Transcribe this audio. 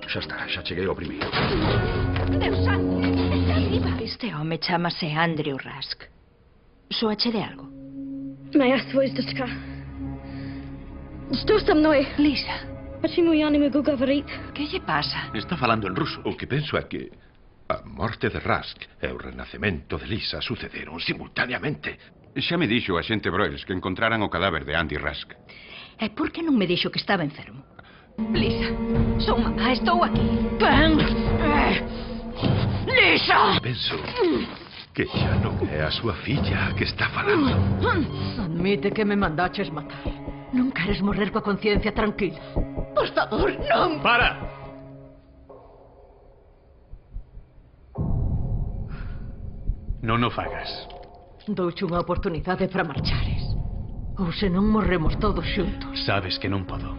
Xa está, xa cheguei ao primeiro. Deus santo, está viva. Este home chamase Andrew Rask. Soache de algo? Mae athwys dysga. Estou sam noi. Lisa, Achi muy ánimo go gavarit. que lle pasa? Está falando en ruso. O que penso é que a morte de Rask e o renacemento de Lisa sucederon simultaneamente. Xa me dixo a xente Broyles que encontraran o cadáver de Andy Rask. E por que non me dixo que estaba enfermo? Lisa, son mamá, estou aquí. Ben! Lisa! Penso que xa non é a súa filla que está falando. Admite que me mandaches matar. Non queres morrer coa conciencia tranquila. Por favor, non. ¡Para! Non o fagas. Douche unha oportunidade para marchares. Ou senón morremos todos xuntos. Sabes que non podo.